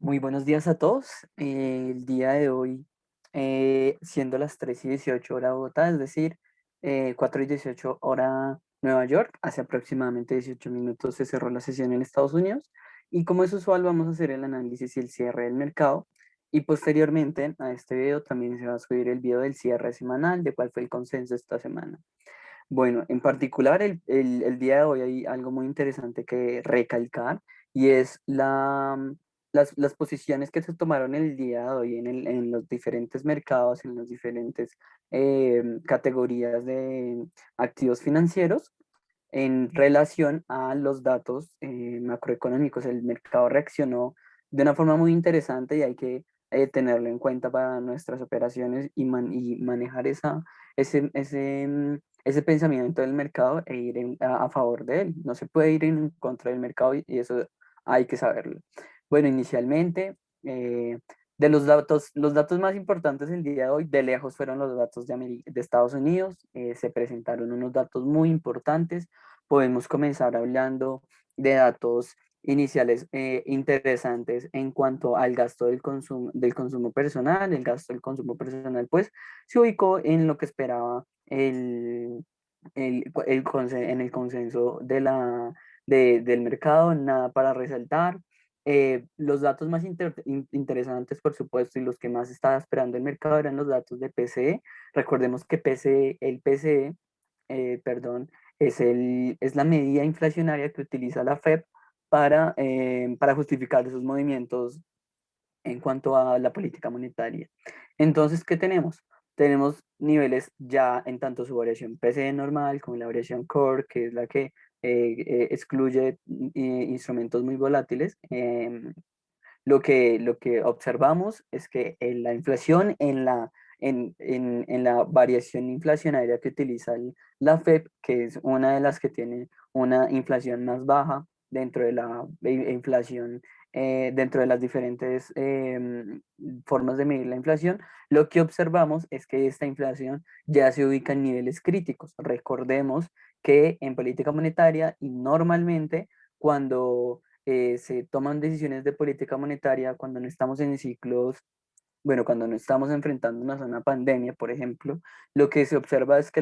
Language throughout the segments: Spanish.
Muy buenos días a todos. El día de hoy, siendo las 3:18 hora Bogotá, es decir, 4:18 hora Nueva York, hace aproximadamente 18 minutos se cerró la sesión en Estados Unidos y como es usual vamos a hacer el análisis y el cierre del mercado y posteriormente a este video también se va a subir el video del cierre semanal de cuál fue el consenso esta semana. Bueno, en particular el día de hoy hay algo muy interesante que recalcar y es las posiciones que se tomaron el día de hoy en los diferentes mercados, en las diferentes categorías de activos financieros en relación a los datos macroeconómicos. El mercado reaccionó de una forma muy interesante y hay que tenerlo en cuenta para nuestras operaciones y manejar ese pensamiento del mercado e ir a favor de él. No se puede ir en contra del mercado y eso hay que saberlo. Bueno, inicialmente, de los datos más importantes el día de hoy, de lejos fueron los datos de Estados Unidos. Se presentaron unos datos muy importantes. Podemos comenzar hablando de datos iniciales interesantes en cuanto al gasto del consumo personal. El gasto del consumo personal, pues, se ubicó en lo que esperaba en el consenso del mercado, nada para resaltar. Los datos más interesantes, por supuesto, y los que más estaba esperando el mercado eran los datos de PCE. Recordemos que el PCE, perdón, es la medida inflacionaria que utiliza la Fed para justificar esos movimientos en cuanto a la política monetaria. Entonces, ¿qué tenemos? Tenemos niveles ya en tanto su variación PCE normal como la variación core, que es la que excluye instrumentos muy volátiles. Lo que observamos es que la inflación en la variación inflacionaria que utiliza la Fed, que es una de las que tiene una inflación más baja dentro de la inflación, dentro de las diferentes formas de medir la inflación, lo que observamos es que esta inflación ya se ubica en niveles críticos. Recordemos que en política monetaria y normalmente cuando se toman decisiones de política monetaria cuando no estamos en ciclos, bueno, cuando no estamos enfrentándonos a una pandemia, por ejemplo, lo que se observa es que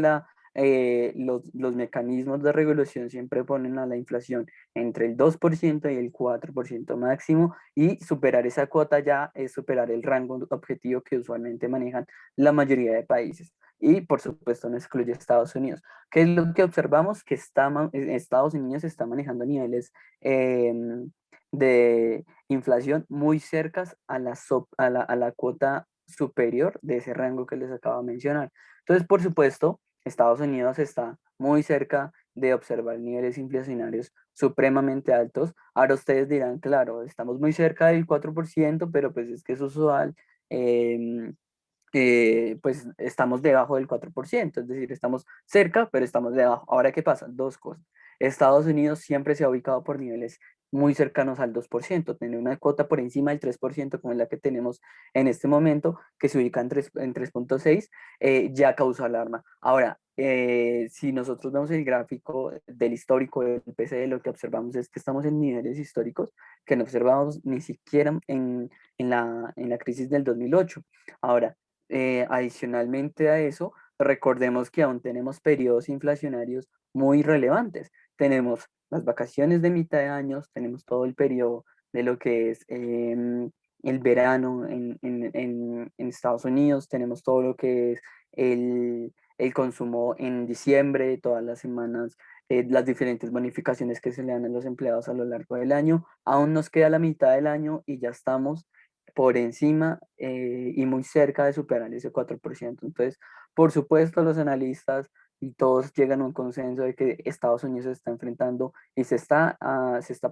los mecanismos de regulación siempre ponen a la inflación entre el 2% y el 4% máximo, y superar esa cuota ya es superar el rango objetivo que usualmente manejan la mayoría de países. Y por supuesto no excluye Estados Unidos. ¿Qué es lo que observamos? Que Estados Unidos está manejando niveles de inflación muy cercas a la cuota superior de ese rango que les acabo de mencionar. Entonces, por supuesto, Estados Unidos está muy cerca de observar niveles inflacionarios supremamente altos. Ahora ustedes dirán, claro, estamos muy cerca del 4%, pero pues es que es usual. em, pues estamos debajo del 4%, es decir, estamos cerca, pero estamos debajo. Ahora, ¿qué pasa? Dos cosas. Estados Unidos siempre se ha ubicado por niveles muy cercanos al 2%, tener una cuota por encima del 3%, como es la que tenemos en este momento, que se ubica en 3,6, ya causa alarma. Ahora, si nosotros vemos el gráfico del histórico del PCE, lo que observamos es que estamos en niveles históricos que no observamos ni siquiera en la crisis del 2008. Ahora, adicionalmente a eso, recordemos que aún tenemos periodos inflacionarios muy relevantes. Tenemos las vacaciones de mitad de años, tenemos todo el periodo de lo que es el verano en Estados Unidos, tenemos todo lo que es el consumo en diciembre, todas las semanas, las diferentes bonificaciones que se le dan a los empleados a lo largo del año. Aún nos queda la mitad del año y ya estamos por encima y muy cerca de superar ese 4%. Entonces, por supuesto, los analistas y todos llegan a un consenso de que Estados Unidos se está enfrentando y se está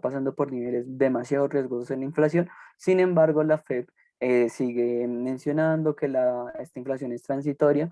pasando por niveles demasiado riesgosos en la inflación. Sin embargo, la Fed sigue mencionando que esta inflación es transitoria.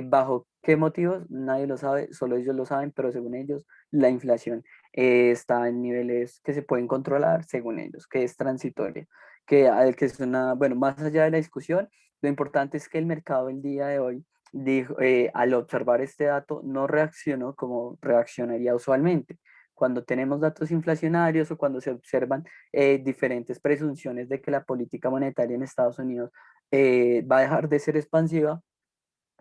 ¿Bajo qué motivos? Nadie lo sabe, solo ellos lo saben, pero según ellos, la inflación está en niveles que se pueden controlar, según ellos, que es transitoria, que es bueno, más allá de la discusión, lo importante es que el mercado el día de hoy dijo, al observar este dato, no reaccionó como reaccionaría usualmente. cuando tenemos datos inflacionarios o cuando se observan diferentes presunciones de que la política monetaria en Estados Unidos va a dejar de ser expansiva,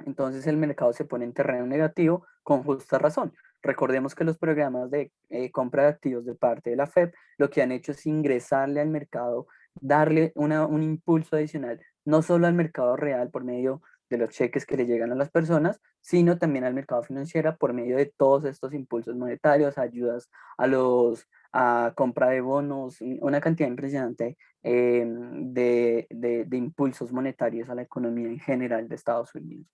entonces el mercado se pone en terreno negativo con justa razón. Recordemos que los programas de compra de activos de parte de la Fed lo que han hecho es ingresarle al mercado, darle un impulso adicional, no solo al mercado real por medio de los cheques que le llegan a las personas, sino también al mercado financiero por medio de todos estos impulsos monetarios, ayudas a compra de bonos, una cantidad impresionante de impulsos monetarios a la economía en general de Estados Unidos.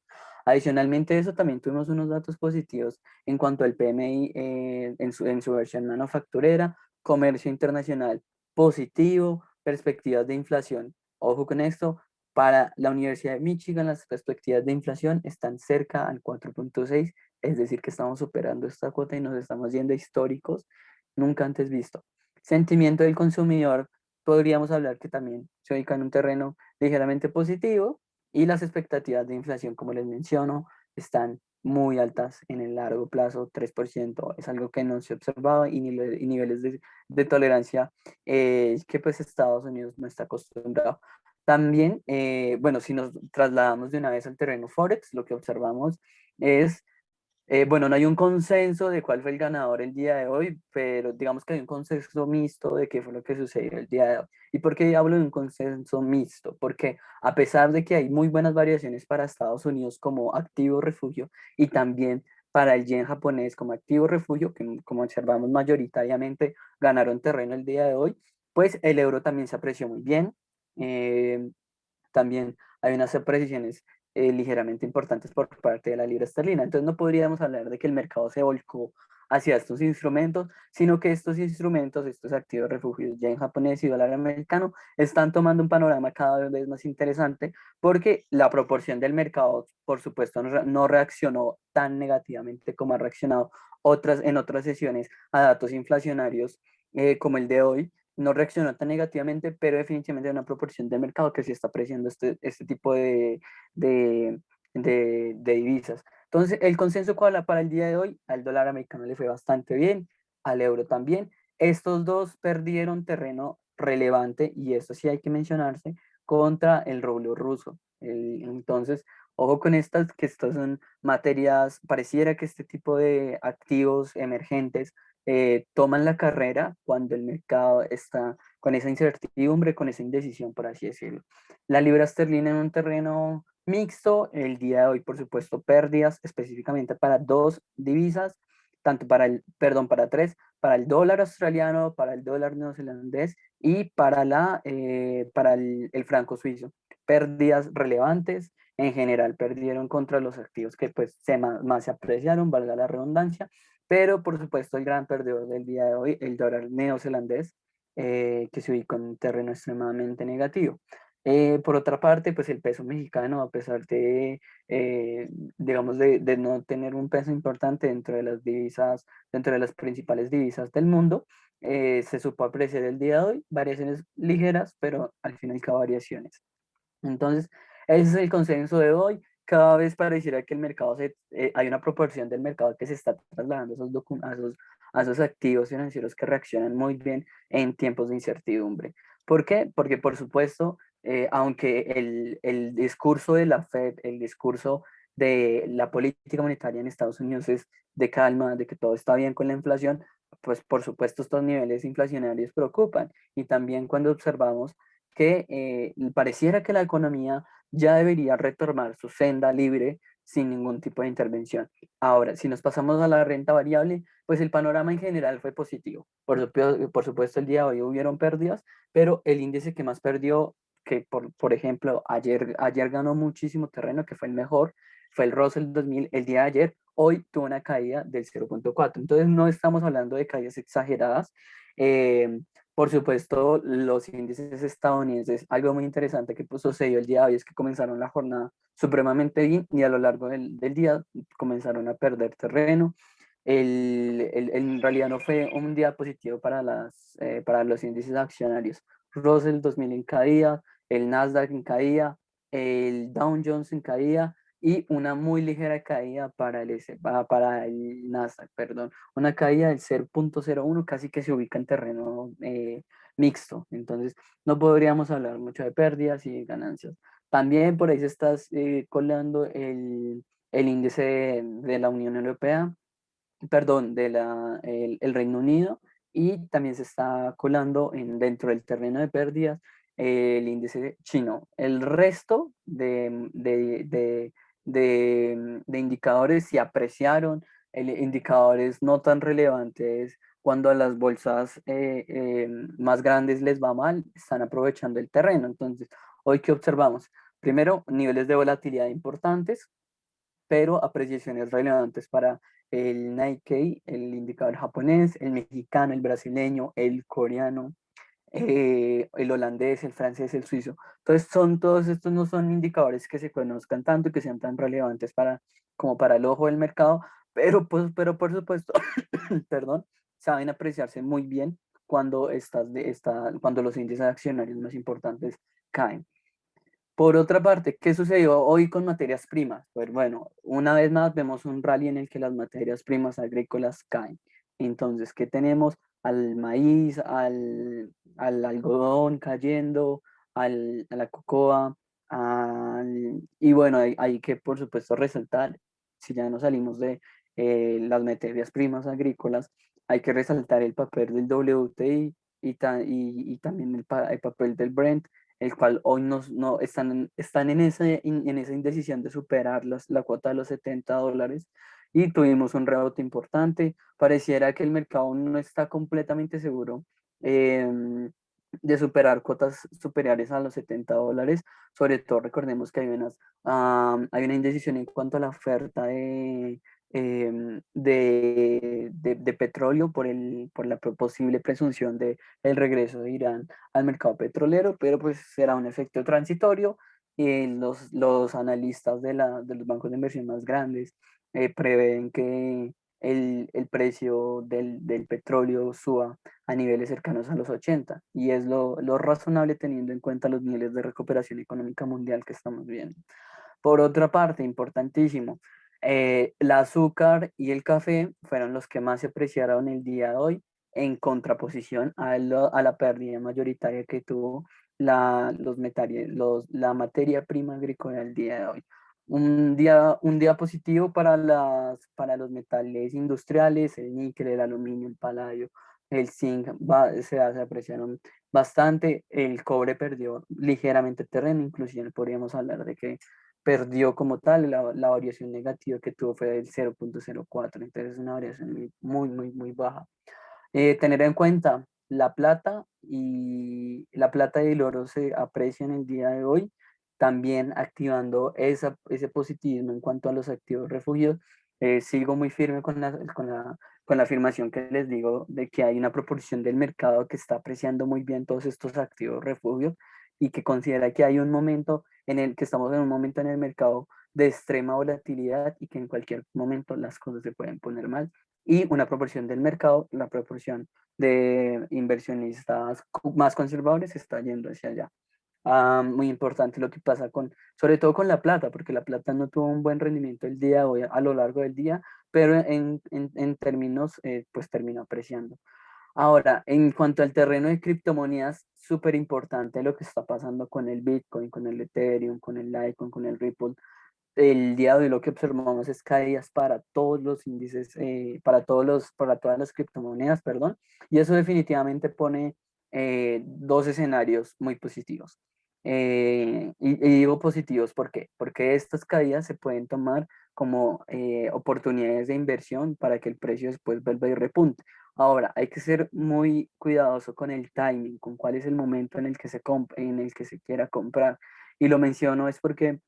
Adicionalmente a eso, también tuvimos unos datos positivos en cuanto al PMI en su versión manufacturera, comercio internacional positivo, perspectivas de inflación. Ojo con esto, para la Universidad de Michigan las perspectivas de inflación están cerca al 4,6, es decir, que estamos superando esta cuota y nos estamos yendo a históricos nunca antes visto. Sentimiento del consumidor, podríamos hablar que también se ubica en un terreno ligeramente positivo, y las expectativas de inflación, como les menciono, están muy altas en el largo plazo, 3%, es algo que no se ha observado y niveles de tolerancia que pues Estados Unidos no está acostumbrado. También, bueno, si nos trasladamos de una vez al terreno Forex, lo que observamos es bueno, no hay un consenso de cuál fue el ganador el día de hoy, pero digamos que hay un consenso mixto de qué fue lo que sucedió el día de hoy. ¿Y por qué hablo de un consenso mixto? Porque a pesar de que hay muy buenas variaciones para Estados Unidos como activo refugio y también para el yen japonés como activo refugio, que como observamos mayoritariamente ganaron terreno el día de hoy, pues el euro también se apreció muy bien. Eh, También hay unas apreciaciones ligeramente importantes por parte de la libra esterlina. Entonces no podríamos hablar de que el mercado se volcó hacia estos instrumentos, sino que estos instrumentos, estos activos refugios ya en japonés y dólar americano, están tomando un panorama cada vez más interesante porque la proporción del mercado, por supuesto, no reaccionó tan negativamente como ha reaccionado en otras sesiones a datos inflacionarios como el de hoy, no reaccionó tan negativamente, pero definitivamente hay una proporción del mercado que sí está apreciando este tipo de, de divisas. Entonces, el consenso para el día de hoy, al dólar americano le fue bastante bien, al euro también. Estos dos perdieron terreno relevante, y esto sí hay que mencionarse, contra el rublo ruso. Entonces, ojo con estas, que estas son materias, pareciera que este tipo de activos emergentes toman la carrera cuando el mercado está con esa incertidumbre, con esa indecisión, por así decirlo. La libra esterlina en un terreno mixto, el día de hoy, por supuesto, pérdidas específicamente para dos divisas, tanto para tres, para el dólar australiano, para el dólar neozelandés y para el franco suizo. Pérdidas relevantes, en general perdieron contra los activos que pues más se apreciaron, valga la redundancia, pero por supuesto el gran perdedor del día de hoy, el dólar neozelandés, que se ubicó en un terreno extremadamente negativo. Por otra parte, pues el peso mexicano, a pesar digamos, de no tener un peso importante dentro de las divisas, dentro de las principales divisas del mundo, se supo apreciar el día de hoy, variaciones ligeras, pero al final cada variaciones. Entonces, ese es el consenso de hoy. Cada vez pareciera que el mercado hay una proporción del mercado que se está trasladando a esos activos financieros que reaccionan muy bien en tiempos de incertidumbre. ¿Por qué? Porque, por supuesto, aunque el discurso de la Fed, el discurso de la política monetaria en Estados Unidos es de calma, de que todo está bien con la inflación, pues por supuesto estos niveles inflacionarios preocupan. Y también cuando observamos que pareciera que la economía ya debería retomar su senda libre sin ningún tipo de intervención. Ahora, si nos pasamos a la renta variable, pues el panorama en general fue positivo. Por supuesto, el día de hoy hubieron pérdidas, pero el índice que más perdió, que por ejemplo ayer ganó muchísimo terreno, que fue el mejor, fue el Russell 2000 el día de ayer, hoy tuvo una caída del 0,4. Entonces no estamos hablando de caídas exageradas. Eh, por supuesto, los índices estadounidenses, algo muy interesante que pues, sucedió el día de hoy es que comenzaron la jornada supremamente bien y a lo largo del día comenzaron a perder terreno. En realidad no fue un día positivo para los índices accionarios. Russell 2000 en caída, el Nasdaq en caída, el Dow Jones en caída y una muy ligera caída para el Nasdaq, perdón, una caída del 0,01, casi que se ubica en terreno mixto. Entonces, no podríamos hablar mucho de pérdidas y ganancias. También por ahí se está colando el índice de la Unión Europea, perdón, el Reino Unido, y también se está colando dentro del terreno de pérdidas el índice chino. El resto de indicadores se apreciaron, indicadores no tan relevantes cuando a las bolsas más grandes les va mal, están aprovechando el terreno. Entonces, hoy qué observamos? Primero, niveles de volatilidad importantes, pero apreciaciones relevantes para el Nikkei, el indicador japonés, el mexicano, el brasileño, el coreano, el holandés, el francés, el suizo. Entonces, todos estos no son indicadores que se conozcan tanto y que sean tan relevantes como para el ojo del mercado, pero por supuesto, perdón, saben apreciarse muy bien cuando, cuando los índices accionarios más importantes caen. Por otra parte, ¿qué sucedió hoy con materias primas? Pues bueno, una vez más vemos un rally en el que las materias primas agrícolas caen. Entonces, ¿qué tenemos? Al maíz, al algodón cayendo, a la cocoa, y bueno, hay que por supuesto resaltar, si ya no salimos de las materias primas agrícolas, hay que resaltar el papel del WTI y también el papel del Brent, el cual hoy no están en esa indecisión de superar la cuota de los $70 y tuvimos un rebote importante. Pareciera que el mercado no está completamente seguro de superar cuotas superiores a los $70. Sobre todo recordemos que hay una indecisión en cuanto a la oferta de petróleo por la posible presunción de el regreso de Irán al mercado petrolero, pero pues será un efecto transitorio. Y los analistas de los bancos de inversión más grandes prevén que el precio del petróleo suba a niveles cercanos a los 80, y es lo razonable teniendo en cuenta los niveles de recuperación económica mundial que estamos viendo. Por otra parte, importantísimo, el azúcar y el café fueron los que más se apreciaron el día de hoy, en contraposición a la pérdida mayoritaria que tuvo la materia prima agrícola el día de hoy. Un día positivo para los metales industriales, el níquel, el aluminio, el paladio, el zinc se apreciaron bastante. El cobre perdió ligeramente terreno, inclusive podríamos hablar de que perdió como tal. La variación negativa que tuvo fue del 0,04, entonces es una variación muy baja. Tener en cuenta la plata y el oro se aprecian el día de hoy, también activando ese positivismo en cuanto a los activos refugios. Sigo muy firme con la afirmación que les digo de que hay una proporción del mercado que está apreciando muy bien todos estos activos refugios y que considera que hay un momento en el que estamos en un momento en el mercado de extrema volatilidad y que en cualquier momento las cosas se pueden poner mal, y una proporción del mercado, la proporción de inversionistas más conservadores está yendo hacia allá. Muy importante lo que pasa sobre todo con la plata, porque la plata no tuvo un buen rendimiento el día de hoy a lo largo del día, pero en términos, pues terminó apreciando. Ahora, en cuanto al terreno de criptomonedas, súper importante lo que está pasando con el Bitcoin, con el Ethereum, con el Litecoin, con el Ripple. El día de hoy lo que observamos es caídas para todos los índices, para todas las criptomonedas, perdón, y eso definitivamente pone dos escenarios muy positivos. Y digo positivos, ¿por qué? Porque estas caídas se pueden tomar como oportunidades de inversión para que el precio después vuelva y repunte. Ahora, hay que ser muy cuidadoso con el timing, con cuál es el momento en el que en el que se quiera comprar. Y lo menciono es porque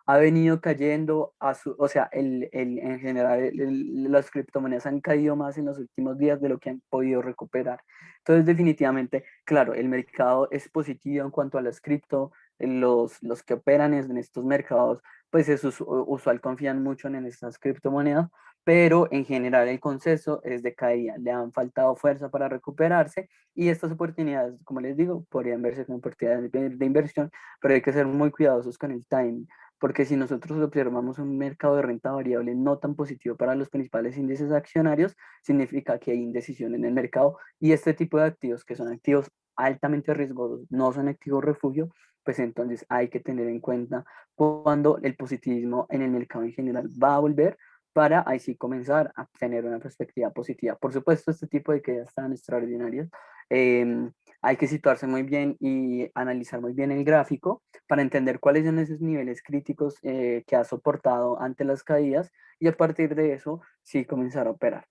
ha venido cayendo, o sea, en general las criptomonedas han caído más en los últimos días de lo que han podido recuperar. Entonces, definitivamente, claro, el mercado es positivo en cuanto a las cripto. Los que operan en estos mercados, pues es usual, confían mucho en estas criptomonedas, pero en general el consenso es de caída, le han faltado fuerza para recuperarse, y estas oportunidades, como les digo, podrían verse como oportunidades de inversión, pero hay que ser muy cuidadosos con el timing. porque si nosotros observamos un mercado de renta variable no tan positivo para los principales índices accionarios, significa que hay indecisión en el mercado y este tipo de activos, que son activos altamente riesgosos, no son activos refugio, pues entonces hay que tener en cuenta cuando el positivismo en el mercado en general va a volver para ahí sí comenzar a tener una perspectiva positiva. Por supuesto, este tipo de caídas tan extraordinarias, hay que situarse muy bien y analizar muy bien el gráfico para entender cuáles son esos niveles críticos que ha soportado ante las caídas y a partir de eso sí comenzar a operar.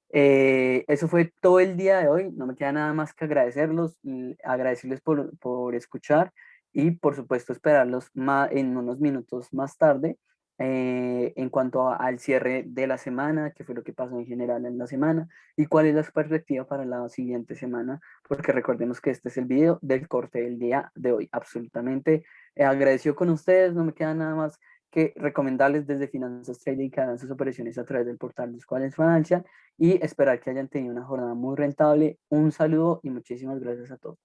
Eso fue todo el día de hoy. No me queda nada más que agradecerlos, y agradecerles por escuchar y por supuesto esperarlos en unos minutos más tarde en cuanto al cierre de la semana, qué fue lo que pasó en general en la semana y cuál es la perspectiva para la siguiente semana, porque recordemos que este es el video del corte del día de hoy. Absolutamente agradecido con ustedes, no me queda nada más que recomendarles desde Finanzas Trading que hagan sus operaciones a través del portal de Squares Financial y esperar que hayan tenido una jornada muy rentable. Un saludo y muchísimas gracias a todos.